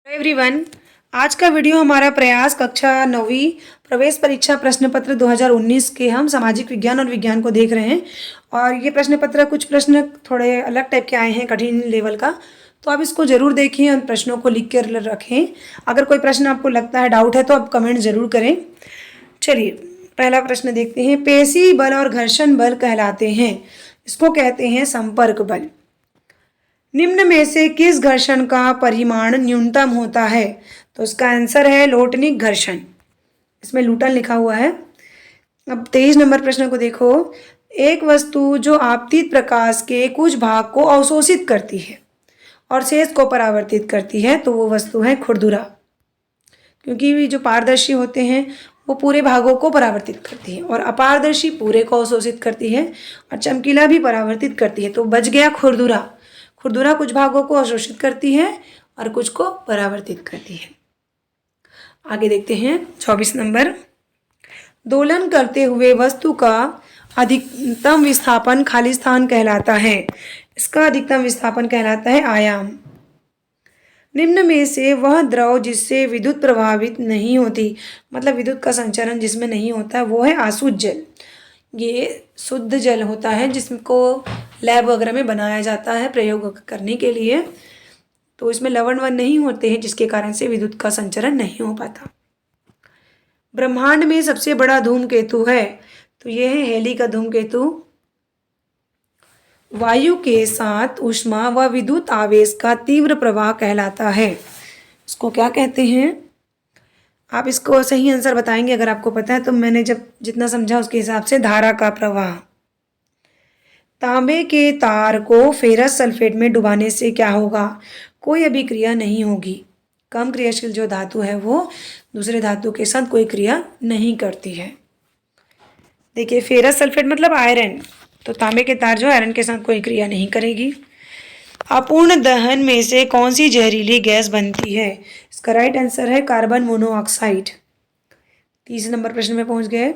Everyone, आज का video हमारा प्रयास कक्षा 9वीं प्रवेश परीक्षा प्रश्न पत्र 2019 के हम सामाजिक विज्ञान और विज्ञान को देख रहे हैं। और ये प्रश्न पत्र कुछ प्रश्न थोड़े अलग टाइप के आए हैं, कठिन लेवल का, तो आप इसको ज़रूर देखें और प्रश्नों को लिख कर रखें। अगर कोई प्रश्न आपको लगता है, डाउट है, तो आप कमेंट ज़रूर करें। चलिए पहला प्रश्न देखते हैं। पेशी बल और घर्षण बल कहलाते हैं, इसको कहते हैं संपर्क बल। निम्न में से किस घर्षण का परिमाण न्यूनतम होता है? तो इसका आंसर है लोटनिक घर्षण। इसमें न्यूटन लिखा हुआ है। अब 23 नंबर प्रश्न को देखो। एक वस्तु जो आपतित प्रकाश के कुछ भाग को अवशोषित करती है और शेष को परावर्तित करती है, तो वो वस्तु है खुरदुरा। क्योंकि जो पारदर्शी होते हैं वो पूरे भागों को परावर्तित करती है और अपारदर्शी पूरे को अवशोषित करती है और चमकीला भी परावर्तित करती है। तो बच गया खुरदुरा। खुरदुरा कुछ भागों को अवशोषित करती है और कुछ को परावर्तित करती है। आगे देखते हैं 24 नंबर। दोलन करते हुए वस्तु का अधिकतम विस्थापन खाली स्थान कहलाता है। इसका अधिकतम विस्थापन कहलाता है आयाम। निम्न में से वह द्रव जिससे विद्युत प्रभावित नहीं होती, मतलब विद्युत का संचरण जिसमें नहीं होता, वो है आसुत जल। ये शुद्ध जल होता है जिसको लैब वगैरह में बनाया जाता है प्रयोग करने के लिए। तो इसमें लवण वन नहीं होते हैं, जिसके कारण से विद्युत का संचरण नहीं हो पाता। ब्रह्मांड में सबसे बड़ा धूमकेतु है, तो ये है हेली का धूमकेतु। वायु के साथ ऊष्मा व विद्युत आवेश का तीव्र प्रवाह कहलाता है। इसको क्या कहते हैं? आप इसको सही आंसर बताएंगे अगर आपको पता है तो। मैंने जब जितना समझा उसके हिसाब से धारा का प्रवाह। तांबे के तार को फेरस सल्फेट में डुबाने से क्या होगा? कोई अभिक्रिया नहीं होगी। कम क्रियाशील जो धातु है वो दूसरे धातु के साथ कोई क्रिया नहीं करती है। देखिए, फेरस सल्फेट मतलब आयरन, तो तांबे के तार जो आयरन के साथ कोई क्रिया नहीं करेगी। अपूर्ण दहन में से कौन सी जहरीली गैस बनती है? इसका राइट आंसर है कार्बन मोनोऑक्साइड। 30 नंबर प्रश्न में पहुंच गए।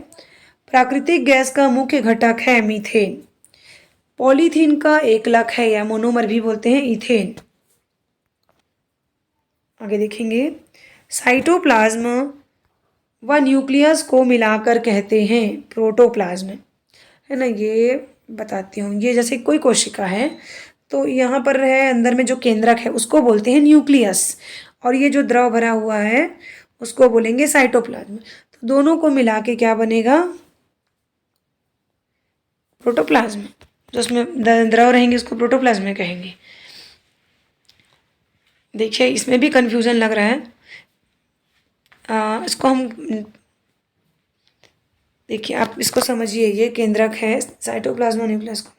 प्राकृतिक गैस का मुख्य घटक है मीथेन। पॉलीथीन का एकलक है या मोनोमर भी बोलते हैं इथेन। आगे देखेंगे। साइटोप्लाज्म व न्यूक्लियस को मिलाकर कहते हैं प्रोटोप्लाज्म, है ना। ये बताती हूँ। ये जैसे कोई कोशिका है तो यहाँ पर है अंदर में जो केंद्रक है उसको बोलते हैं न्यूक्लियस, और ये जो द्रव भरा हुआ है उसको बोलेंगे साइटोप्लाज्म। तो दोनों को मिला के क्या बनेगा? प्रोटोप्लाज्म। जो उसमें द्रव रहेंगे उसको प्रोटोप्लाज्म कहेंगे। देखिए, इसमें भी कंफ्यूजन लग रहा है। इसको हम देखिए, आप इसको समझिए। ये केंद्रक है साइटोप्लाज्म और न्यूक्लियस को,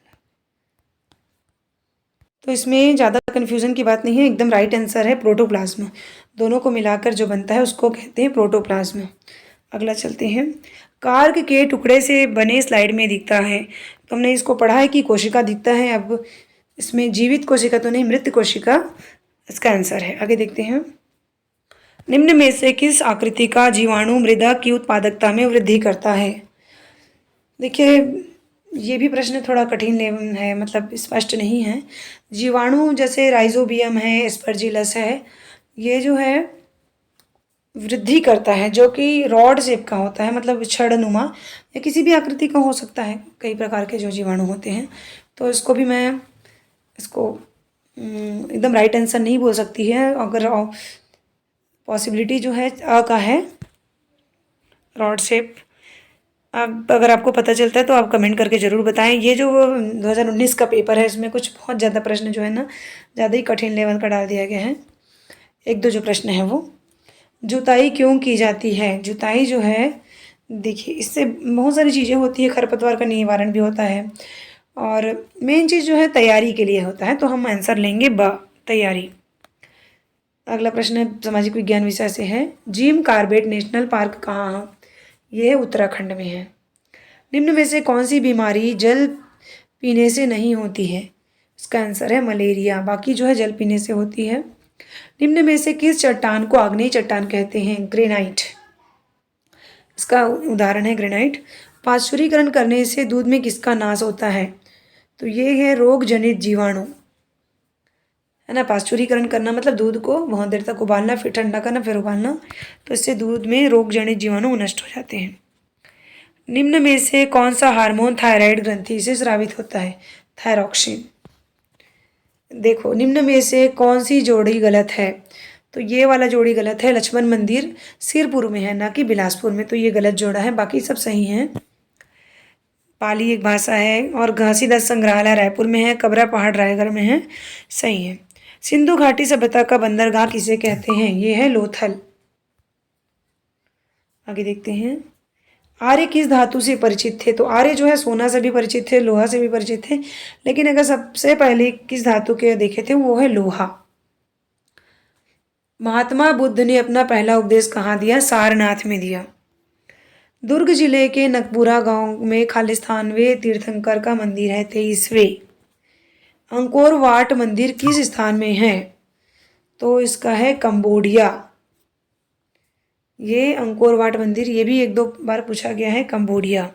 तो इसमें ज़्यादा कन्फ्यूज़न की बात नहीं है। एकदम राइट आंसर है प्रोटोप्लाज्म। दोनों को मिलाकर जो बनता है उसको कहते हैं प्रोटोप्लाज्म। अगला चलते हैं। कार्क के टुकड़े से बने स्लाइड में दिखता है, तो हमने इसको पढ़ा है कि कोशिका दिखता है। अब इसमें जीवित कोशिका तो नहीं, मृत कोशिका इसका आंसर है। आगे देखते हैं। निम्न में से किस आकृति का जीवाणु मृदा की उत्पादकता में वृद्धि करता है? देखिए, ये भी प्रश्न थोड़ा कठिन है, मतलब स्पष्ट नहीं है। जीवाणु जैसे राइजोबियम है, एस्परजिलस है, ये जो है वृद्धि करता है, जो कि रॉड शेप का होता है, मतलब छड़नुमा या किसी भी आकृति का हो सकता है। कई प्रकार के जो जीवाणु होते हैं, तो इसको भी मैं इसको एकदम राइट आंसर नहीं बोल सकती है। अगर पॉसिबिलिटी जो है अ का है, रॉड शेप। अब अगर आपको पता चलता है तो आप कमेंट करके ज़रूर बताएं। ये जो 2019 का पेपर है इसमें कुछ बहुत ज़्यादा प्रश्न जो है ना, ज़्यादा ही कठिन लेवल का डाल दिया गया है। एक दो जो प्रश्न है वो। जुताई क्यों की जाती है? जुताई जो है, देखिए, इससे बहुत सारी चीज़ें होती है। खरपतवार का निवारण भी होता है, और मेन चीज़ जो है तैयारी के लिए होता है। तो हम आंसर लेंगे ब, तैयारी। अगला प्रश्न सामाजिक विज्ञान विषय से है। जिम कॉर्बेट नेशनल पार्क कहाँ है? ये है उत्तराखंड में है। निम्न में से कौन सी बीमारी जल पीने से नहीं होती है? इसका आंसर है मलेरिया। बाकी जो है जल पीने से होती है। निम्न में से किस चट्टान को आग्नेय चट्टान कहते हैं? ग्रेनाइट। इसका उदाहरण है ग्रेनाइट। पाश्चुरीकरण करने से दूध में किसका नाश होता है? तो ये है रोग जनित जीवाणु, है ना। पाश्चुरीकरण करना मतलब दूध को बहुत देर तक उबालना, फिर ठंडा करना, फिर उबालना, तो इससे दूध में रोग जनित जीवाणु नष्ट हो जाते हैं। निम्न में से कौन सा हार्मोन थायराइड ग्रंथि से स्रावित होता है? थायरॉक्सिन। देखो, निम्न में से कौन सी जोड़ी गलत है? तो ये वाला जोड़ी गलत है। लक्ष्मण मंदिर सिरपुर में है, ना कि बिलासपुर में, तो ये गलत जोड़ा है, बाकी सब सही हैं। पाली एक भाषा है, और घासीदास संग्रहालय रायपुर में है, कबरा पहाड़ रायगढ़ में है, सही है। सिंधु घाटी सभ्यता का बंदरगाह किसे कहते हैं? ये है लोथल। आगे देखते हैं। आर्य किस धातु से परिचित थे? तो आर्य जो है सोना से भी परिचित थे, लोहा से भी परिचित थे, लेकिन अगर सबसे पहले किस धातु के देखे थे वो है लोहा। महात्मा बुद्ध ने अपना पहला उपदेश कहाँ दिया? सारनाथ में दिया। दुर्ग जिले के नकपुरा गांव में खालिस्तानवे तीर्थंकर का मंदिर है, 23वें। अंकोर वाट मंदिर किस स्थान में है? तो इसका है कंबोडिया। ये अंकोर वाट मंदिर, ये भी एक दो बार पूछा गया है, कंबोडिया।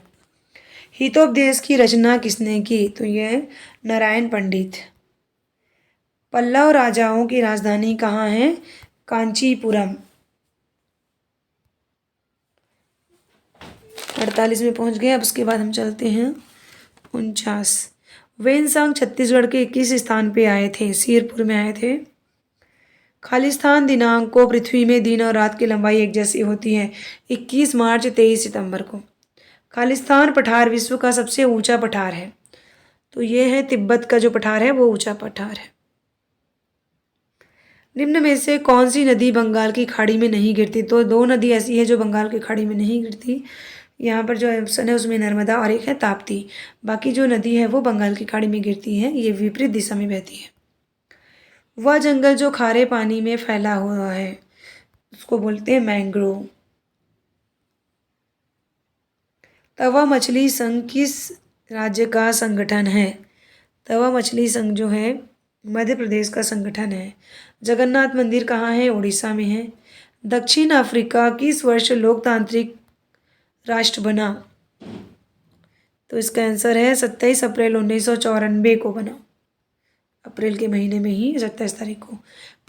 हितोपदेश की रचना किसने की? तो ये नारायण पंडित। पल्लव राजाओं की राजधानी कहाँ है? कांचीपुरम। 48 में पहुंच गए। अब उसके बाद हम चलते हैं 49। वेनसांग छत्तीसगढ़ के किस स्थान पे आए थे? सिरपुर में आए थे। खालिस्तान दिनांक को पृथ्वी में दिन और रात की लंबाई एक जैसी होती है, 21 मार्च 23 सितंबर को। खालिस्तान पठार विश्व का सबसे ऊंचा पठार है, तो ये है तिब्बत का जो पठार है वो ऊंचा पठार है। निम्न में से कौन सी नदी बंगाल की खाड़ी में नहीं गिरती? तो दो नदी ऐसी है जो बंगाल की खाड़ी में नहीं गिरती। यहाँ पर जो ऑप्शन है उसमें नर्मदा और एक है ताप्ती। बाकी जो नदी है वो बंगाल की खाड़ी में गिरती है, ये विपरीत दिशा में बहती है। वह जंगल जो खारे पानी में फैला हुआ है उसको बोलते हैं मैंग्रोव। तवा मछली संघ किस राज्य का संगठन है? तवा मछली संघ जो है मध्य प्रदेश का संगठन है। जगन्नाथ मंदिर कहाँ है? उड़ीसा में है। दक्षिण अफ्रीका किस वर्ष लोकतांत्रिक राष्ट्र बना? तो इसका आंसर है 27 अप्रैल 1994 को बना। अप्रैल के महीने में ही 27 तारीख को।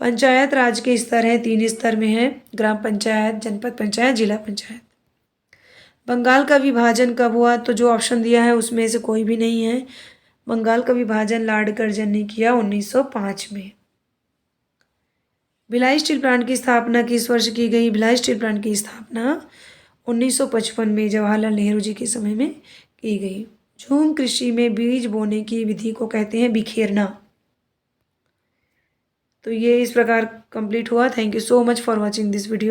पंचायत राज के स्तर है, 3 स्तर में है, ग्राम पंचायत, जनपद पंचायत, जिला पंचायत। बंगाल का विभाजन कब हुआ? तो जो ऑप्शन दिया है उसमें से कोई भी नहीं है। बंगाल का विभाजन लॉर्ड कर्जन ने किया 1905 में। भिलाई स्टील प्लांट की स्थापना किस वर्ष की गई? भिलाई स्टील प्लांट की स्थापना 1955 में जवाहरलाल नेहरू जी के समय में की गई। झूम कृषि में बीज बोने की विधि को कहते हैं बिखेरना। तो ये इस प्रकार कंप्लीट हुआ। Thank you so much for watching this video.